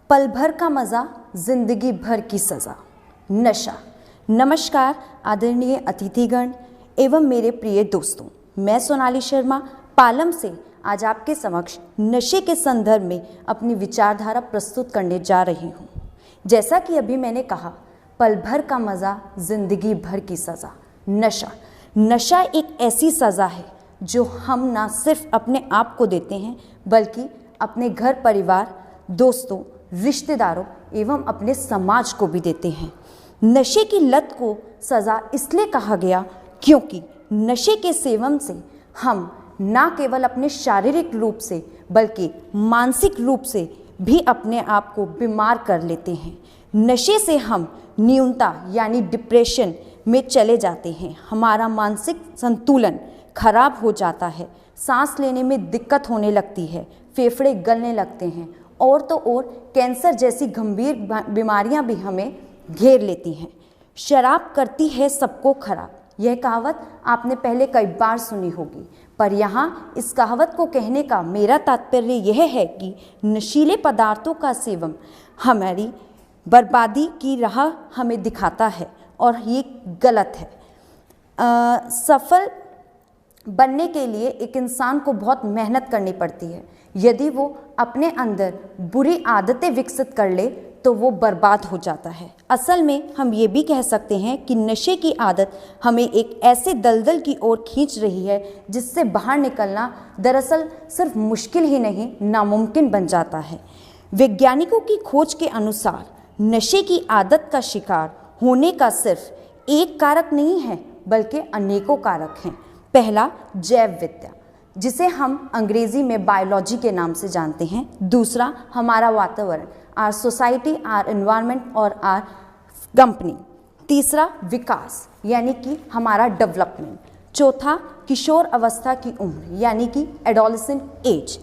पल भर का मज़ा, जिंदगी भर की सज़ा, नशा। नमस्कार आदरणीय अतिथिगण एवं मेरे प्रिय दोस्तों, मैं सोनाली शर्मा पालम से आज आपके समक्ष नशे के संदर्भ में अपनी विचारधारा प्रस्तुत करने जा रही हूँ। जैसा कि अभी मैंने कहा, पल भर का मज़ा, जिंदगी भर की सज़ा, नशा। नशा एक ऐसी सज़ा है जो हम ना सिर्फ अपने आप को देते हैं बल्कि अपने घर परिवार, दोस्तों, रिश्तेदारों एवं अपने समाज को भी देते हैं। नशे की लत को सज़ा इसलिए कहा गया क्योंकि नशे के सेवन से हम ना केवल अपने शारीरिक रूप से बल्कि मानसिक रूप से भी अपने आप को बीमार कर लेते हैं। नशे से हम न्यूनता यानी डिप्रेशन में चले जाते हैं। हमारा मानसिक संतुलन खराब हो जाता है, सांस लेने में दिक्कत होने लगती है, फेफड़े गलने लगते हैं और तो और कैंसर जैसी गंभीर बीमारियां भी हमें घेर लेती हैं। शराब करती है सबको खराब, यह कहावत आपने पहले कई बार सुनी होगी, पर यहाँ इस कहावत को कहने का मेरा तात्पर्य यह है कि नशीले पदार्थों का सेवन हमारी बर्बादी की राह हमें दिखाता है और ये गलत है। सफल बनने के लिए एक इंसान को बहुत मेहनत करनी पड़ती है। यदि वो अपने अंदर बुरी आदतें विकसित कर ले तो वो बर्बाद हो जाता है। असल में हम ये भी कह सकते हैं कि नशे की आदत हमें एक ऐसे दलदल की ओर खींच रही है जिससे बाहर निकलना दरअसल सिर्फ मुश्किल ही नहीं, नामुमकिन बन जाता है। वैज्ञानिकों की खोज के अनुसार नशे की आदत का शिकार होने का सिर्फ एक कारक नहीं है बल्कि अनेकों कारक हैं। पहला, जैव विद्या, जिसे हम अंग्रेजी में बायोलॉजी के नाम से जानते हैं। दूसरा, हमारा वातावरण, आर सोसाइटी, आर एनवायरनमेंट और आर कंपनी। तीसरा, विकास यानी कि हमारा डेवलपमेंट। चौथा, किशोर अवस्था की उम्र यानी कि एडोलेसेंट एज।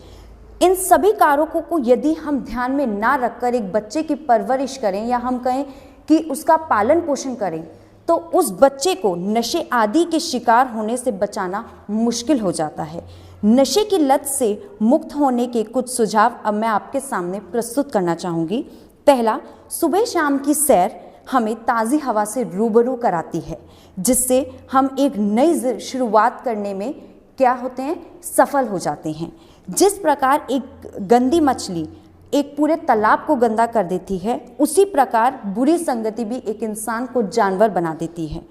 इन सभी कारकों को यदि हम ध्यान में ना रखकर एक बच्चे की परवरिश करें या हम कहें कि उसका पालन पोषण करें तो उस बच्चे को नशे आदि के शिकार होने से बचाना मुश्किल हो जाता है। नशे की लत से मुक्त होने के कुछ सुझाव अब मैं आपके सामने प्रस्तुत करना चाहूँगी। पहला, सुबह शाम की सैर हमें ताज़ी हवा से रूबरू कराती है, जिससे हम एक नई शुरुआत करने में क्या होते हैं, सफल हो जाते हैं। जिस प्रकार एक गंदी मछली एक पूरे तालाब को गंदा कर देती है, उसी प्रकार बुरी संगति भी एक इंसान को जानवर बना देती है।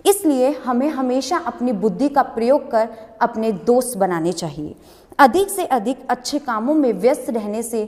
इसलिए हमें हमेशा अपनी बुद्धि का प्रयोग कर अपने दोस्त बनाने चाहिए। अधिक से अधिक अच्छे कामों में व्यस्त रहने से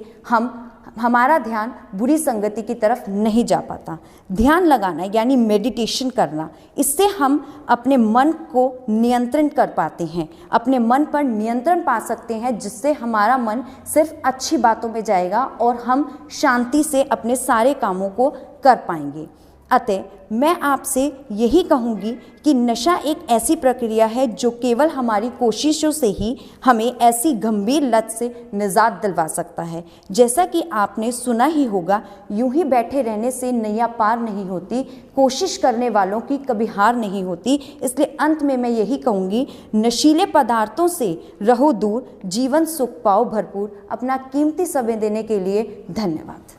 हमारा ध्यान बुरी संगति की तरफ नहीं जा पाता। ध्यान लगाना यानी मेडिटेशन करना, इससे हम अपने मन को नियंत्रण कर पाते हैं, अपने मन पर नियंत्रण पा सकते हैं, जिससे हमारा मन सिर्फ अच्छी बातों में जाएगा और हम शांति से अपने सारे कामों को कर पाएंगे। अतः मैं आपसे यही कहूँगी कि नशा एक ऐसी प्रक्रिया है जो केवल हमारी कोशिशों से ही हमें ऐसी गंभीर लत से निजात दिलवा सकता है। जैसा कि आपने सुना ही होगा, यूं ही बैठे रहने से नैया पार नहीं होती, कोशिश करने वालों की कभी हार नहीं होती। इसलिए अंत में मैं यही कहूँगी, नशीले पदार्थों से रहो दूर, जीवन सुख पाओ भरपूर। अपना कीमती समय देने के लिए धन्यवाद।